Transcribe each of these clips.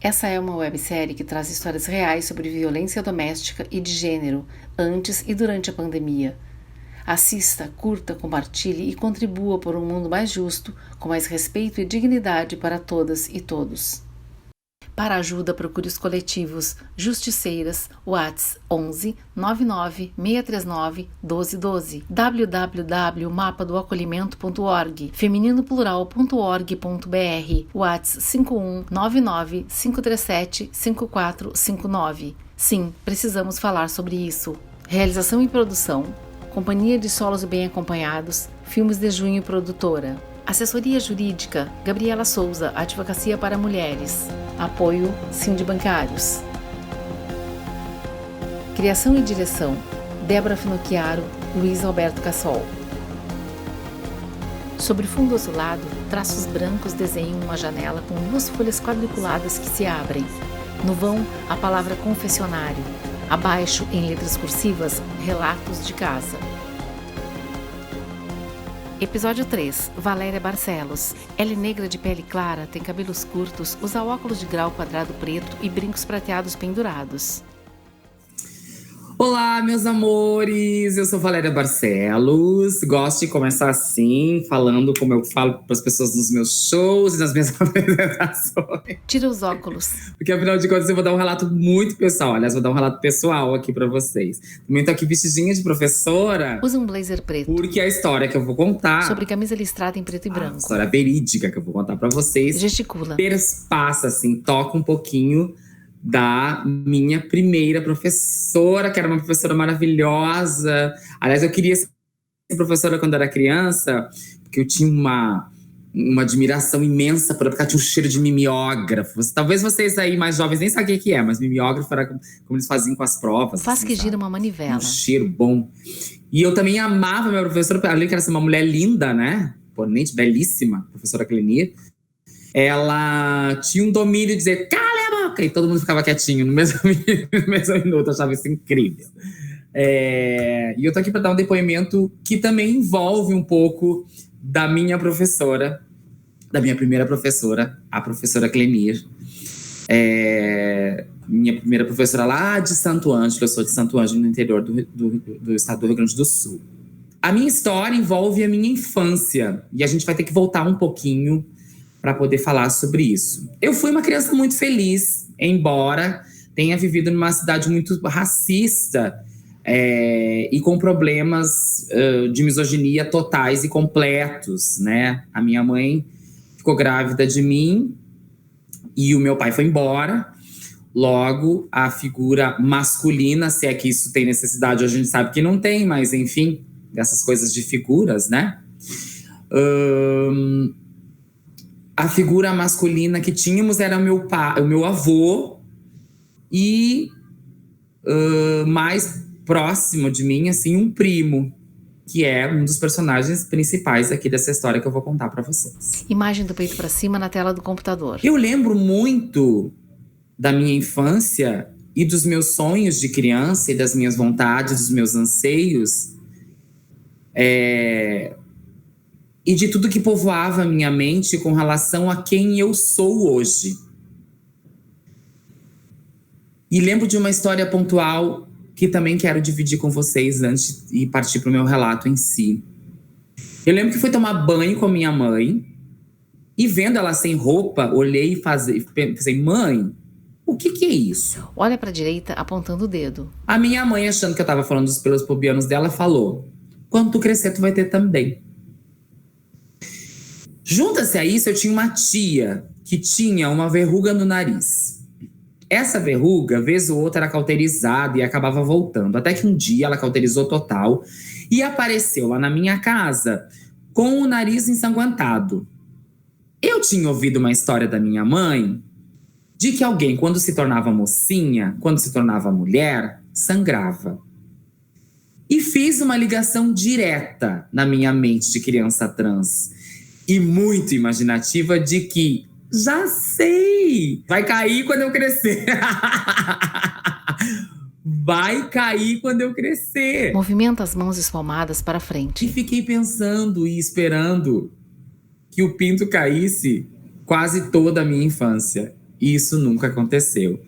Essa é uma websérie que traz histórias reais sobre violência doméstica e de gênero, antes e durante a pandemia. Assista, curta, compartilhe e contribua por um mundo mais justo, com mais respeito e dignidade para todas e todos. Para ajuda, procure os coletivos Justiceiras, Whats 11 99 639 1212, www.mapadoacolhimento.org, femininoplural.org.br, Whats 51 99 537 5459. Sim, precisamos falar sobre isso. Realização e produção: Companhia de Solos Bem Acompanhados, Filmes de Junho Produtora. Assessoria Jurídica, Gabriela Souza, Advocacia para Mulheres. Apoio, Sindibancários. Criação e direção, Débora Finocchiaro, Luiz Alberto Cassol. Sobre fundo azulado, traços brancos desenham uma janela com 2 folhas quadriculadas que se abrem. No vão, a palavra confessionário. Abaixo, em letras cursivas, relatos de casa. Episódio 3. Valéria Barcelos. Ela é negra de pele clara, tem cabelos curtos, usa óculos de grau quadrado preto e brincos prateados pendurados. Olá, meus amores! Eu sou Valéria Barcelos. Gosto de começar assim, falando como eu falo para as pessoas nos meus shows e nas minhas apresentações. Tira os óculos. Porque, afinal de contas, eu vou dar um relato muito pessoal. Aliás, vou dar um relato pessoal aqui para vocês. Também tô aqui vestidinha de professora. Usa um blazer preto. Porque a história que eu vou contar… Sobre camisa listrada em preto e branco. A história verídica que eu vou contar para vocês. Gesticula. Perspassa, assim, toca um pouquinho da minha primeira professora, que era uma professora maravilhosa. Aliás, eu queria ser professora quando era criança, porque eu tinha uma admiração imensa por ela, porque ela tinha um cheiro de mimeógrafo. Talvez vocês aí mais jovens nem sabem o que é, mas mimeógrafo era como eles faziam com as provas. Faz assim, que gira uma manivela. Um cheiro bom. E eu também amava minha professora, além de ela ser uma mulher linda, né? Imponente, belíssima, professora Clenir. Ela tinha um domínio de dizer… E todo mundo ficava quietinho no mesmo minuto. Eu achava isso incrível. E eu tô aqui para dar um depoimento que também envolve um pouco da minha professora, da minha primeira professora, a professora Clenir. Minha primeira professora lá de Santo Ângelo. Eu sou de Santo Ângelo, no interior do estado do Rio Grande do Sul. A minha história envolve a minha infância. E a gente vai ter que voltar um pouquinho para poder falar sobre isso. Eu fui uma criança muito feliz, embora tenha vivido numa cidade muito racista e com problemas de misoginia totais e completos, né? A minha mãe ficou grávida de mim e o meu pai foi embora. Logo, a figura masculina, se é que isso tem necessidade, a gente sabe que não tem, mas enfim, dessas coisas de figuras, né? A figura masculina que tínhamos era o meu avô e mais próximo de mim, assim, um primo, que é um dos personagens principais aqui dessa história que eu vou contar para vocês. Imagem do peito para cima na tela do computador. Eu lembro muito da minha infância e dos meus sonhos de criança e das minhas vontades, dos meus anseios, e de tudo que povoava a minha mente com relação a quem eu sou hoje. E lembro de uma história pontual que também quero dividir com vocês antes de partir para o meu relato em si. Eu lembro que fui tomar banho com a minha mãe e vendo ela sem roupa, olhei e pensei, mãe, o que é isso? Olha para a direita apontando o dedo. A minha mãe, achando que eu estava falando dos pelos pubianos dela, falou, quando tu crescer tu vai ter também. Junta-se a isso, eu tinha uma tia que tinha uma verruga no nariz. Essa verruga, vez ou outra, era cauterizada e acabava voltando. Até que um dia ela cauterizou total e apareceu lá na minha casa com o nariz ensanguentado. Eu tinha ouvido uma história da minha mãe de que alguém, quando se tornava mocinha, quando se tornava mulher, sangrava. E fiz uma ligação direta na minha mente de criança trans e muito imaginativa de que já sei, vai cair quando eu crescer. Vai cair quando eu crescer. Movimenta as mãos espalmadas para frente. E fiquei pensando e esperando que o pinto caísse quase toda a minha infância. Isso nunca aconteceu.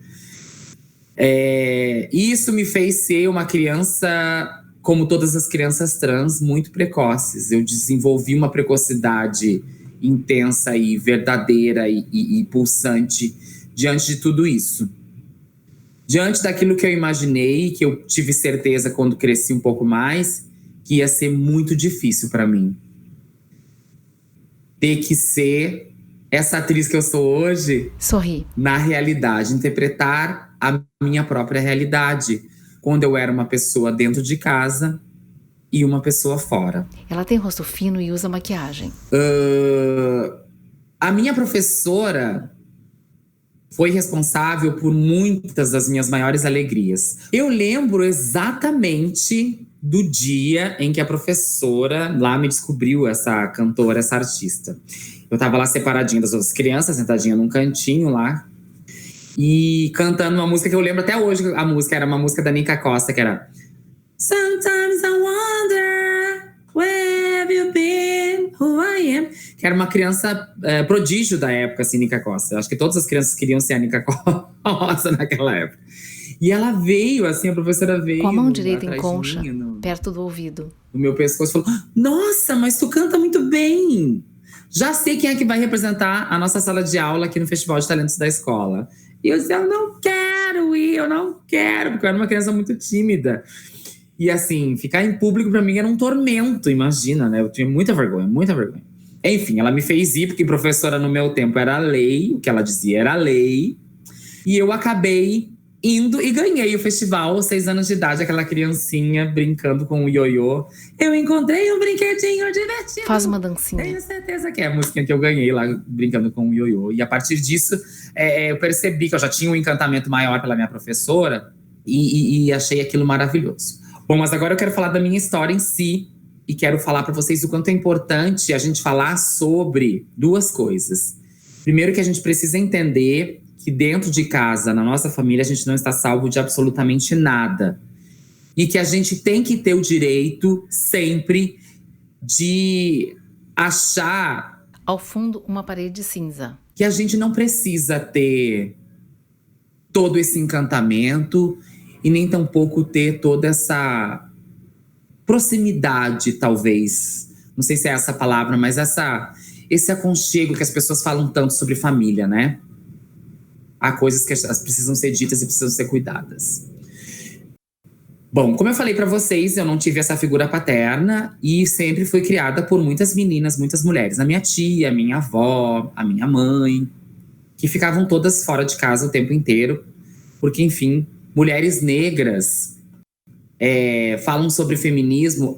Isso me fez ser uma criança, como todas as crianças trans, muito precoces. Eu desenvolvi uma precocidade intensa e verdadeira e pulsante diante de tudo isso. Diante daquilo que eu imaginei, que eu tive certeza quando cresci um pouco mais, que ia ser muito difícil para mim. Ter que ser essa atriz que eu sou hoje, Sorri. Na realidade, interpretar a minha própria realidade. Quando eu era uma pessoa dentro de casa e uma pessoa fora. Ela tem rosto fino e usa maquiagem. A minha professora foi responsável por muitas das minhas maiores alegrias. Eu lembro exatamente do dia em que a professora lá me descobriu essa cantora, essa artista. Eu tava lá separadinha das outras crianças, sentadinha num cantinho lá, e cantando uma música que eu lembro até hoje. A música era uma música da Nica Costa, que era Sometimes I wonder where have you been, who I am. Que era uma criança prodígio da época, assim, Nica Costa. Acho que todas as crianças queriam ser a Nica Costa naquela época. E ela veio, assim, a professora veio. Com a mão direita em concha, perto do ouvido. No meu pescoço, falou: nossa, mas tu canta muito bem. Já sei quem é que vai representar a nossa sala de aula aqui no Festival de Talentos da escola. E eu disse: eu não quero ir, eu não quero, porque eu era uma criança muito tímida. E assim, ficar em público pra mim era um tormento, imagina, né? Eu tinha muita vergonha, muita vergonha. Enfim, ela me fez ir, porque professora no meu tempo era lei, o que ela dizia era lei. E eu acabei indo e ganhei o festival, 6 anos de idade, aquela criancinha brincando com o ioiô. Eu encontrei um brinquedinho divertido. Faz uma dancinha. Tenho certeza que é a musiquinha que eu ganhei lá, brincando com o ioiô. E a partir disso, eu percebi que eu já tinha um encantamento maior pela minha professora e achei aquilo maravilhoso. Bom, mas agora eu quero falar da minha história em si e quero falar para vocês o quanto é importante a gente falar sobre 2 coisas. Primeiro, que a gente precisa entender que dentro de casa, na nossa família, a gente não está salvo de absolutamente nada. E que a gente tem que ter o direito, sempre, de achar… Ao fundo, uma parede cinza. Que a gente não precisa ter todo esse encantamento e nem tampouco ter toda essa proximidade, talvez. Não sei se é essa palavra, mas esse aconchego que as pessoas falam tanto sobre família, né? Há coisas que precisam ser ditas e precisam ser cuidadas. Bom, como eu falei para vocês, eu não tive essa figura paterna e sempre fui criada por muitas meninas, muitas mulheres. A minha tia, a minha avó, a minha mãe, que ficavam todas fora de casa o tempo inteiro. Porque, enfim, mulheres negras falam sobre feminismo,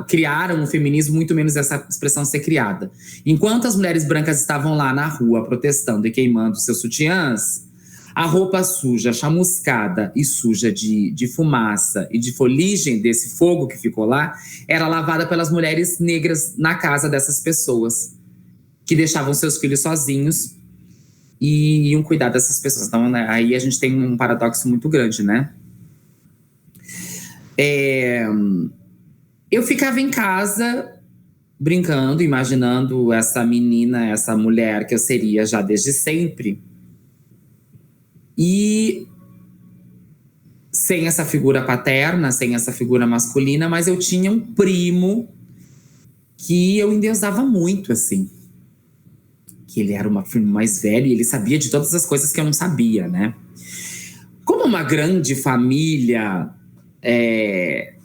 criaram o feminismo, muito menos essa expressão ser criada. Enquanto as mulheres brancas estavam lá na rua protestando e queimando seus sutiãs, a roupa suja, chamuscada e suja de fumaça e de fuligem desse fogo que ficou lá, era lavada pelas mulheres negras na casa dessas pessoas, que deixavam seus filhos sozinhos e iam cuidar dessas pessoas. Então, né, aí a gente tem um paradoxo muito grande, né? Eu ficava em casa brincando, imaginando essa menina, essa mulher que eu seria já desde sempre. E sem essa figura paterna, sem essa figura masculina, mas eu tinha um primo que eu endeusava muito, assim. Que ele era um primo mais velho e ele sabia de todas as coisas que eu não sabia, né? Como uma grande família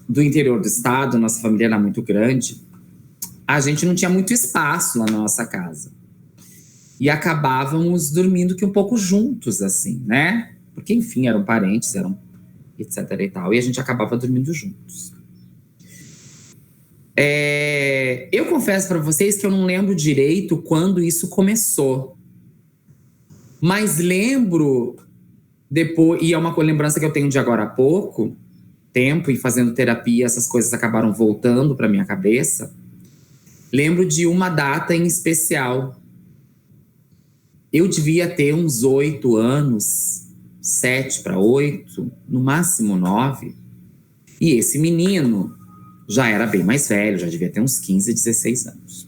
do interior do estado, nossa família era muito grande, a gente não tinha muito espaço lá na nossa casa. E acabávamos dormindo que um pouco juntos, assim, né? Porque, enfim, eram parentes, eram etc e tal. E a gente acabava dormindo juntos. Eu confesso para vocês que eu não lembro direito quando isso começou. Mas lembro depois, e é uma lembrança que eu tenho de agora há pouco tempo, e fazendo terapia, essas coisas acabaram voltando para minha cabeça. Lembro de uma data em especial. Eu devia ter uns 8 anos, 7 para 8, no máximo 9. E esse menino já era bem mais velho, já devia ter uns 15, 16 anos.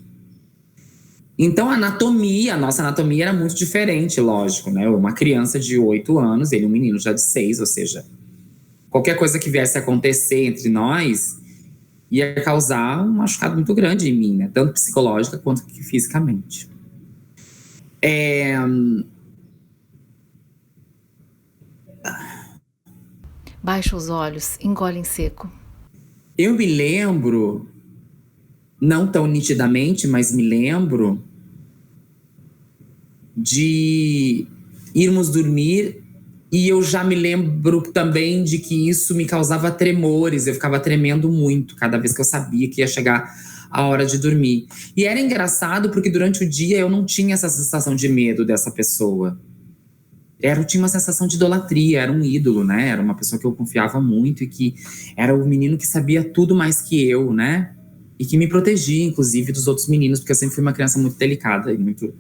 Então a nossa anatomia era muito diferente, lógico, né? Uma criança de 8 anos, ele um menino já de 6, ou seja, qualquer coisa que viesse a acontecer entre nós ia causar um machucado muito grande em mim, né? Tanto psicológica quanto fisicamente. Baixa os olhos, engole em seco. Eu me lembro, não tão nitidamente, mas me lembro de irmos dormir e eu já me lembro também de que isso me causava tremores. Eu ficava tremendo muito cada vez que eu sabia que ia chegar a hora de dormir. E era engraçado porque durante o dia eu não tinha essa sensação de medo dessa pessoa. Eu tinha uma sensação de idolatria, era um ídolo, né? Era uma pessoa que eu confiava muito e que era o menino que sabia tudo mais que eu, né? E que me protegia, inclusive, dos outros meninos, porque eu sempre fui uma criança muito delicada e muito,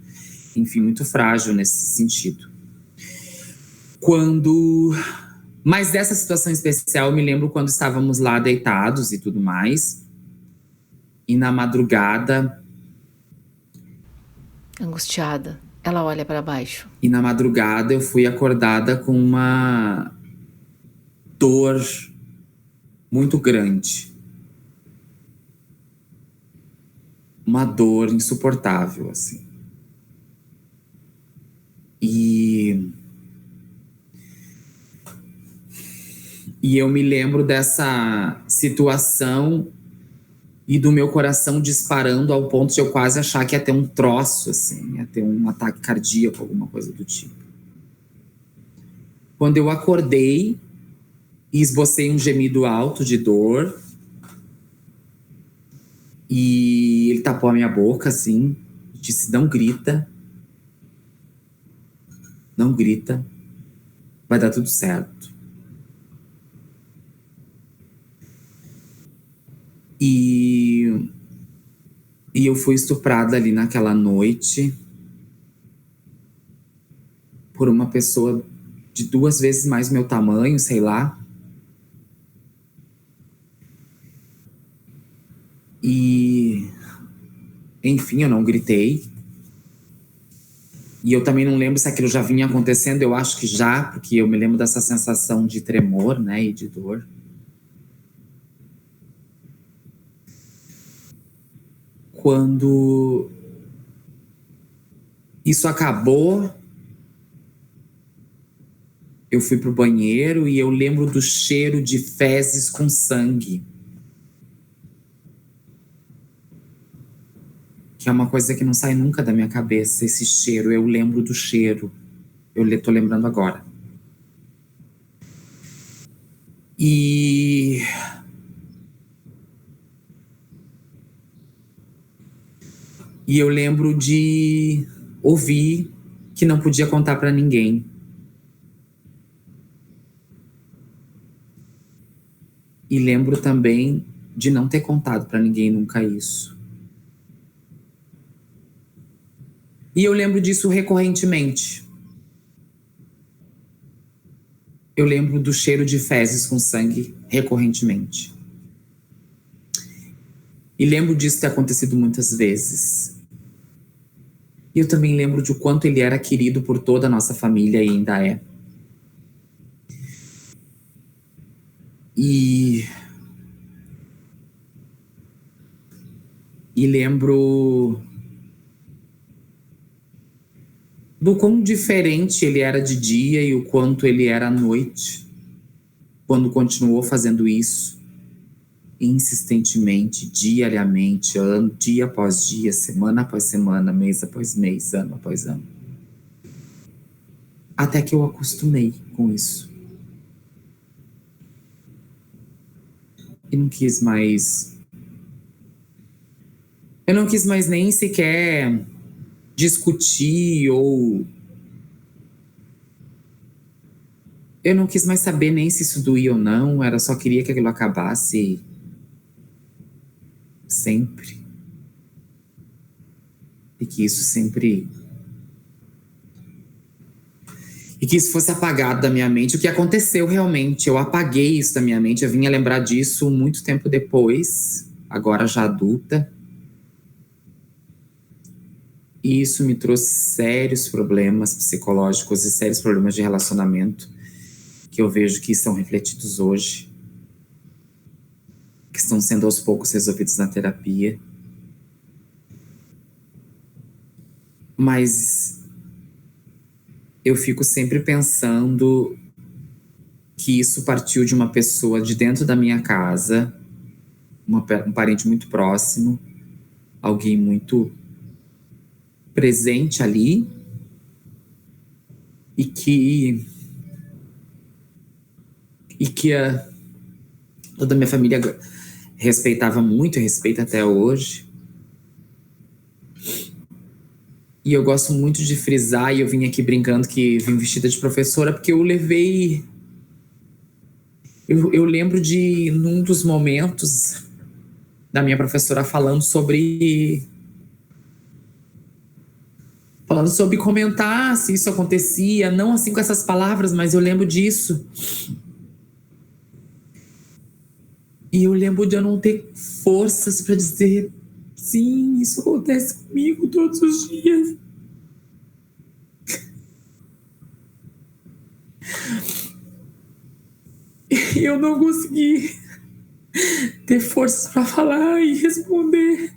enfim, muito frágil nesse sentido. Mas dessa situação especial, eu me lembro quando estávamos lá deitados e tudo mais. E na madrugada... Angustiada, ela olha para baixo. E na madrugada eu fui acordada com uma dor muito grande. Uma dor insuportável, assim. E eu me lembro dessa situação e do meu coração disparando ao ponto de eu quase achar que ia ter um troço, assim, ia ter um ataque cardíaco, alguma coisa do tipo. Quando eu acordei e esbocei um gemido alto de dor, e ele tapou a minha boca, assim, disse: não grita, não grita, vai dar tudo certo. E eu fui estuprada ali naquela noite por uma pessoa de 2 vezes mais meu tamanho, sei lá. E, enfim, eu não gritei. E eu também não lembro se aquilo já vinha acontecendo, eu acho que já, porque eu me lembro dessa sensação de tremor, né, e de dor. Quando isso acabou, eu fui pro banheiro e eu lembro do cheiro de fezes com sangue. Que é uma coisa que não sai nunca da minha cabeça, esse cheiro. Eu lembro do cheiro. Eu tô lembrando agora. E eu lembro de ouvir que não podia contar pra ninguém. E lembro também de não ter contado pra ninguém nunca isso. E eu lembro disso recorrentemente. Eu lembro do cheiro de fezes com sangue recorrentemente. E lembro disso ter acontecido muitas vezes. E eu também lembro de o quanto ele era querido por toda a nossa família e ainda é. E lembro do quão diferente ele era de dia e o quanto ele era à noite, quando continuou fazendo isso insistentemente, diariamente, dia após dia, semana após semana, mês após mês, ano após ano. Até que eu acostumei com isso. E não quis mais... Eu não quis mais nem sequer discutir ou... Eu não quis mais saber nem se isso doía ou não, era só queria que aquilo acabasse sempre. E que isso sempre... E que isso fosse apagado da minha mente. O que aconteceu realmente, eu apaguei isso da minha mente, eu vinha lembrar disso muito tempo depois, agora já adulta. E isso me trouxe sérios problemas psicológicos e sérios problemas de relacionamento que eu vejo que estão refletidos hoje, que estão sendo aos poucos resolvidos na terapia. Mas eu fico sempre pensando que isso partiu de uma pessoa de dentro da minha casa, um parente muito próximo, alguém muito presente ali, e que toda a minha família respeitava muito e respeita até hoje. E eu gosto muito de frisar, e eu vim aqui brincando que vim vestida de professora, porque eu levei... Eu lembro de, num dos momentos, da minha professora falando sobre comentar se isso acontecia, não assim com essas palavras, mas eu lembro disso. E eu lembro de eu não ter forças para dizer, sim, isso acontece comigo todos os dias. E eu não consegui ter forças para falar e responder.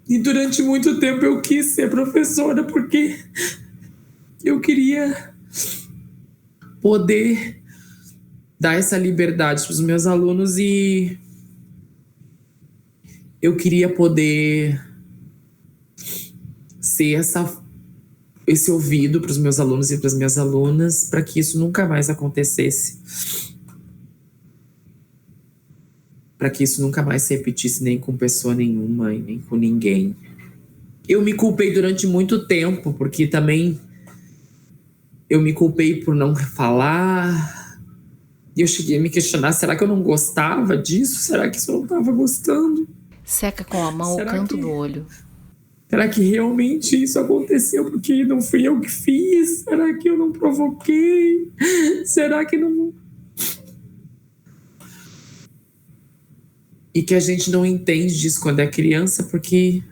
E durante muito tempo eu quis ser professora porque eu queria poder dar essa liberdade para os meus alunos e eu queria poder ser esse ouvido para os meus alunos e para as minhas alunas, para que isso nunca mais acontecesse. Para que isso nunca mais se repetisse nem com pessoa nenhuma e nem com ninguém. Eu me culpei durante muito tempo, porque também eu me culpei por não falar. E eu cheguei a me questionar, será que eu não gostava disso? Será que isso eu não estava gostando? Seca com a mão o canto do olho. Será que realmente isso aconteceu porque não fui eu que fiz? Será que eu não provoquei? Será que não... E que a gente não entende disso quando é criança, porque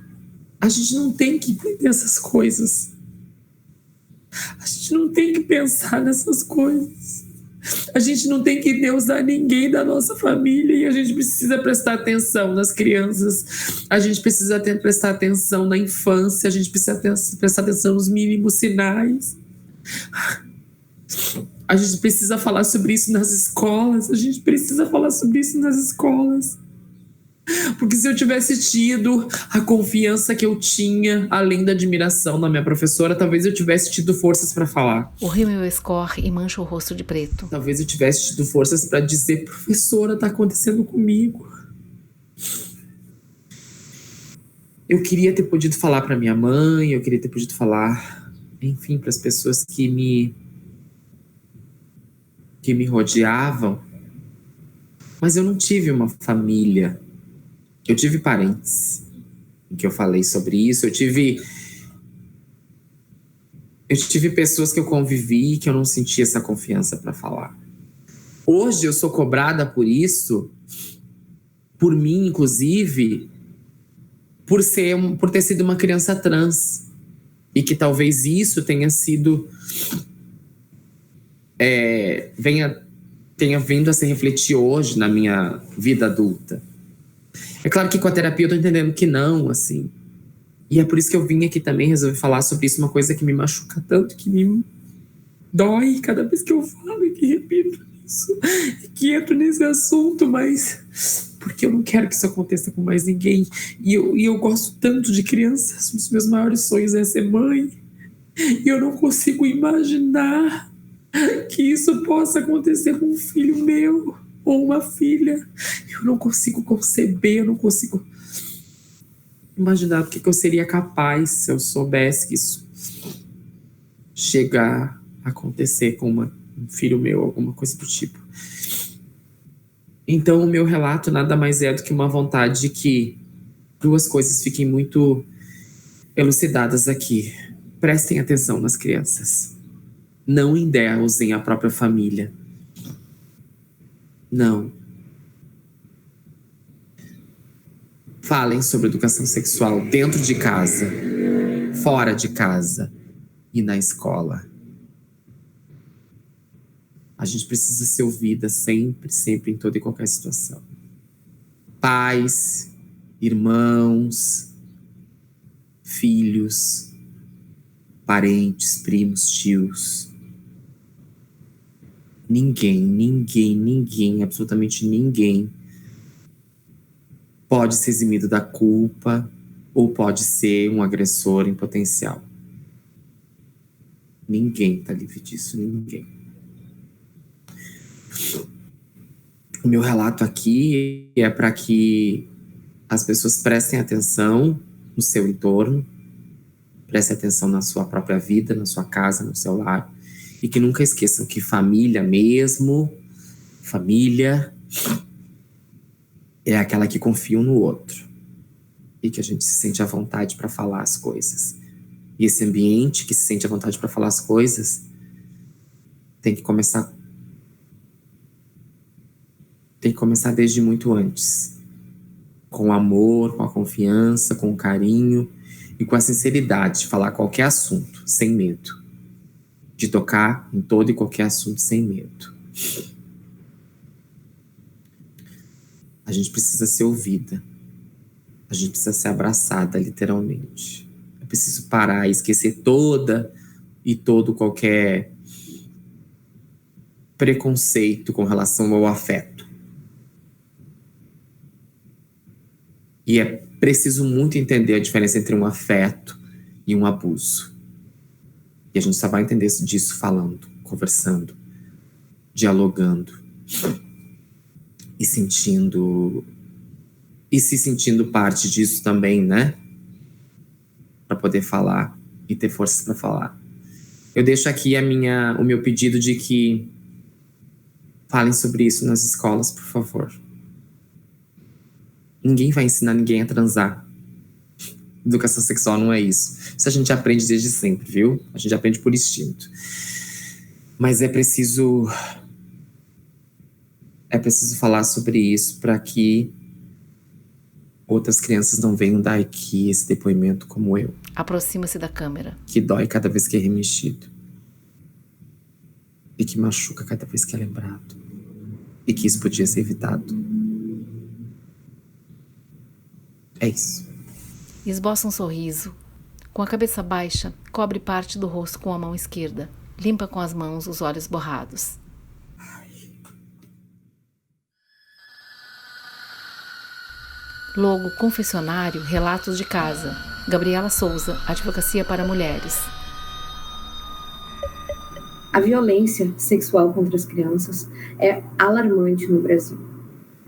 a gente não tem que entender essas coisas. A gente não tem que pensar nessas coisas. A gente não tem que deusar ninguém da nossa família e a gente precisa prestar atenção nas crianças. A gente precisa prestar atenção na infância. A gente precisa prestar atenção nos mínimos sinais. A gente precisa falar sobre isso nas escolas. A gente precisa falar sobre isso nas escolas. Porque se eu tivesse tido a confiança que eu tinha, além da admiração da minha professora, talvez eu tivesse tido forças para falar. O rímel escorre e mancha o rosto de preto. Talvez eu tivesse tido forças para dizer, professora, tá acontecendo comigo. Eu queria ter podido falar para minha mãe, eu queria ter podido falar, enfim, para as pessoas que me rodeavam. Mas eu não tive uma família. Eu tive parentes em que eu falei sobre isso. Eu tive pessoas que eu convivi que eu não sentia essa confiança para falar. Hoje eu sou cobrada por isso, por mim, inclusive, por ter sido uma criança trans. E que talvez isso tenha sido... tenha vindo a se refletir hoje na minha vida adulta. É claro que com a terapia eu tô entendendo que não, assim. E é por isso que eu vim aqui também, resolvi falar sobre isso, uma coisa que me machuca tanto, que me dói cada vez que eu falo e que repito isso, e que entro nesse assunto, mas porque eu não quero que isso aconteça com mais ninguém. E eu gosto tanto de crianças, um dos meus maiores sonhos é ser mãe. E eu não consigo imaginar que isso possa acontecer com um filho meu ou uma filha. Eu não consigo conceber, eu não consigo imaginar o que eu seria capaz se eu soubesse que isso chegar a acontecer com um filho meu, alguma coisa do tipo. Então o meu relato nada mais é do que uma vontade de que duas coisas fiquem muito elucidadas aqui. Prestem atenção nas crianças. Não endeusem a própria família. Não. Falem sobre educação sexual dentro de casa, fora de casa e na escola. A gente precisa ser ouvida sempre, sempre, em toda e qualquer situação. Pais, irmãos, filhos, parentes, primos, tios. Ninguém, absolutamente ninguém pode ser eximido da culpa ou pode ser um agressor em potencial. Ninguém tá livre disso, ninguém. O meu relato aqui é para que as pessoas prestem atenção no seu entorno, prestem atenção na sua própria vida, na sua casa, no seu lar, e que nunca esqueçam que família é aquela que confia um no outro e que a gente se sente à vontade para falar as coisas. E esse ambiente que se sente à vontade para falar as coisas tem que começar desde muito antes. Com o amor, com a confiança, com o carinho e com a sinceridade de falar qualquer assunto, sem medo. De tocar em todo e qualquer assunto sem medo. A gente precisa ser ouvida. A gente precisa ser abraçada, literalmente. É preciso parar e esquecer todo qualquer preconceito com relação ao afeto. E é preciso muito entender a diferença entre um afeto e um abuso. E a gente só vai entender disso falando, conversando, dialogando e se sentindo parte disso também, né? Para poder falar e ter forças para falar. Eu deixo aqui o meu pedido de que falem sobre isso nas escolas, por favor. Ninguém vai ensinar ninguém a transar. Educação sexual não é isso. Isso a gente aprende desde sempre, viu? A gente aprende por instinto. Mas é preciso falar sobre isso para que outras crianças não venham dar aqui esse depoimento como eu. Aproxima-se da câmera. Que dói cada vez que é remexido. E que machuca cada vez que é lembrado. E que isso podia ser evitado. É isso. Esboça um sorriso. Com a cabeça baixa, cobre parte do rosto com a mão esquerda. Limpa com as mãos os olhos borrados. Logo, confessionário, relatos de casa. Gabriela Souza, Advocacia para Mulheres. A violência sexual contra as crianças é alarmante no Brasil.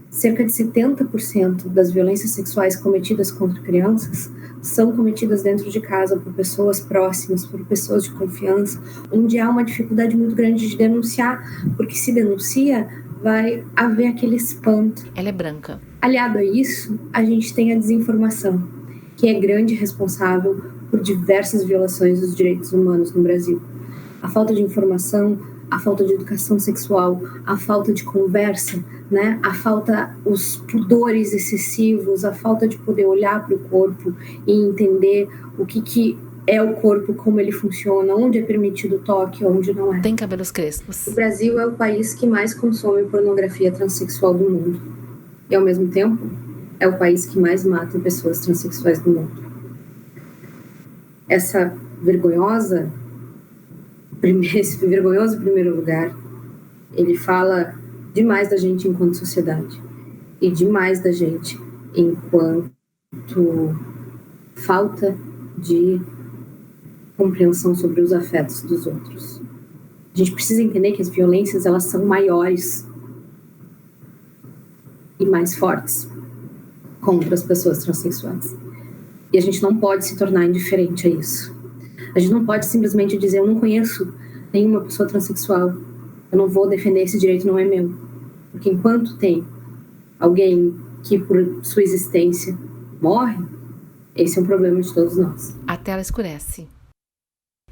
Cerca de 70% das violências sexuais cometidas contra crianças são cometidas dentro de casa por pessoas próximas, por pessoas de confiança, onde há uma dificuldade muito grande de denunciar, porque se denuncia, vai haver aquele espanto. Ela é branca. Aliado a isso, a gente tem a desinformação, que é grande responsável por diversas violações dos direitos humanos no Brasil. A falta de informação, a falta de educação sexual, a falta de conversa, né? Os pudores excessivos, a falta de poder olhar para o corpo e entender o que é o corpo, como ele funciona, onde é permitido o toque, onde não é. Tem cabelos crespos. O Brasil é o país que mais consome pornografia transexual do mundo. E, ao mesmo tempo, é o país que mais mata pessoas transexuais do mundo. Esse vergonhoso primeiro lugar, ele fala demais da gente enquanto sociedade e demais da gente enquanto falta de compreensão sobre os afetos dos outros. A gente precisa entender que as violências, elas são maiores e mais fortes contra as pessoas transexuais. E a gente não pode se tornar indiferente a isso. A gente não pode simplesmente dizer, eu não conheço nenhuma pessoa transexual, eu não vou defender esse direito, não é meu. Porque enquanto tem alguém que por sua existência morre, esse é um problema de todos nós. A tela escurece.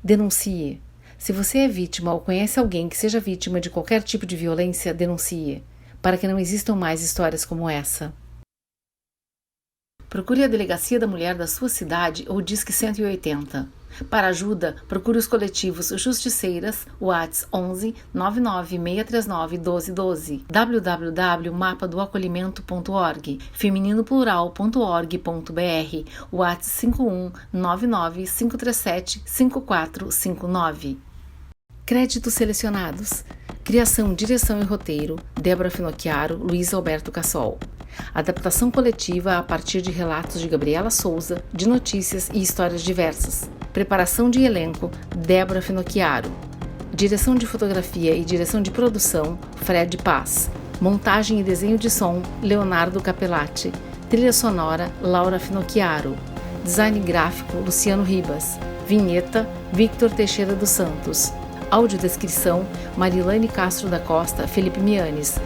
Denuncie. Se você é vítima ou conhece alguém que seja vítima de qualquer tipo de violência, denuncie, para que não existam mais histórias como essa. Procure a Delegacia da Mulher da sua cidade ou Disque 180. Para ajuda, procure os coletivos Justiceiras, WhatsApp 11 99639 1212, www.mapadoacolhimento.org, feminino-plural.org.br, WhatsApp 51 99 537 5459. Créditos selecionados. Criação, direção e roteiro, Débora Finocchiaro, Luiz Alberto Cassol. Adaptação coletiva a partir de relatos de Gabriela Souza, de notícias e histórias diversas. Preparação de elenco, Débora Finocchiaro. Direção de fotografia e direção de produção, Fred Paz. Montagem e desenho de som, Leonardo Capellati. Trilha sonora, Laura Finocchiaro. Design gráfico, Luciano Ribas. Vinheta, Victor Teixeira dos Santos. Audiodescrição, Marilane Castro da Costa, Felipe Mianes.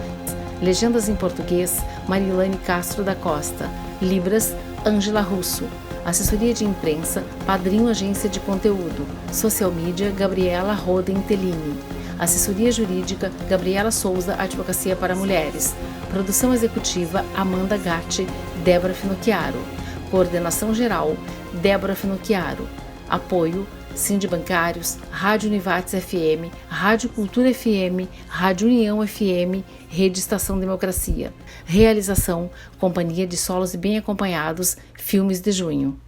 Legendas em português, Marilane Castro da Costa. Libras, Ângela Russo. Assessoria de imprensa, Padrinho Agência de Conteúdo. Social Media, Gabriela Roden Tellini. Assessoria jurídica, Gabriela Souza, Advocacia para Mulheres. Produção executiva, Amanda Gatti, Débora Finocchiaro. Coordenação geral, Débora Finocchiaro. Apoio, Sindibancários, Rádio Univates FM, Rádio Cultura FM, Rádio União FM, Rede Estação Democracia. Realização, Companhia de Solos e Bem Acompanhados, Filmes de Junho.